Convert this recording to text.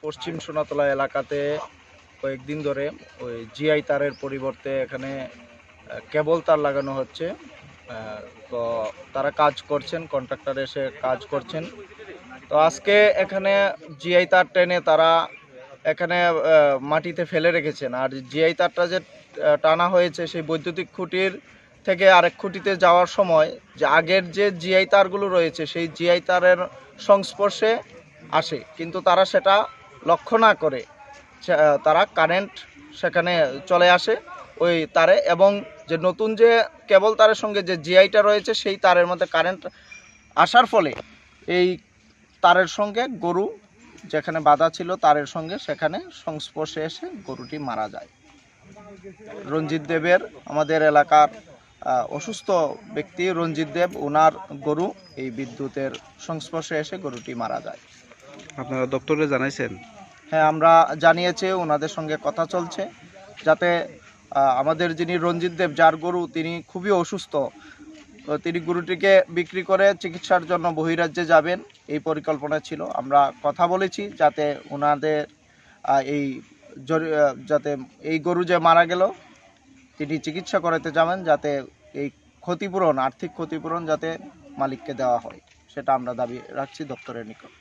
পশ্চিম সোনাতলা এলাকাতে কয়েকদিন ধরে ওই জিআই তারের পরিবর্তে এখানে কেবল তার লাগানো হচ্ছে। তো তারা কাজ করছেন, কন্ট্রাক্টর এসে কাজ করছেন। তো আজকে এখানে জিআই তার টেনে তারা এখানে মাটিতে ফেলে রেখেছেন। আর জিআই তারটা যে টানা হয়েছে সেই বৈদ্যুতিক খুঁটির থেকে আরেক খুঁটিতে যাওয়ার সময় যে আগের যে জিআই তারগুলো রয়েছে সেই জিআই তারের সংস্পর্শে আসে, কিন্তু তারা সেটা লক্ষ্য না করে তারা কারেন্ট সেখানে চলে আসে ওই তারে, এবং যে নতুন যে কেবল তারের সঙ্গে যে জিআইটা রয়েছে সেই তারের মধ্যে কারেন্ট আসার ফলে এই তারের সঙ্গে গরু যেখানে বাঁধা ছিল তারের সঙ্গে সেখানে সংস্পর্শে এসে গরুটি মারা যায়। রঞ্জিত দেবের, আমাদের এলাকার অসুস্থ ব্যক্তি রঞ্জিত দেব, ওনার গরু এই বিদ্যুতের সংস্পর্শে এসে গরুটি মারা যায়। আপনারা দপ্তরে জানাইছেন? হ্যাঁ, আমরা জানিয়েছি, ওনাদের সঙ্গে কথা চলছে যাতে আমাদের যিনি রঞ্জিত দেব যার গরু, তিনি খুবই অসুস্থ, তিনি গরুটিকে বিক্রি করে চিকিৎসার জন্য বহিরাজ্যে যাবেন এই পরিকল্পনা ছিল। আমরা কথা বলেছি যাতে ওনাদের যাতে এই গরু যে মারা গেল তিনি চিকিৎসা করাতে যাবেন, যাতে এই ক্ষতিপূরণ, আর্থিক ক্ষতিপূরণ যাতে মালিককে দেওয়া হয়, সেটা আমরা দাবি রাখছি দপ্তরের নিকট।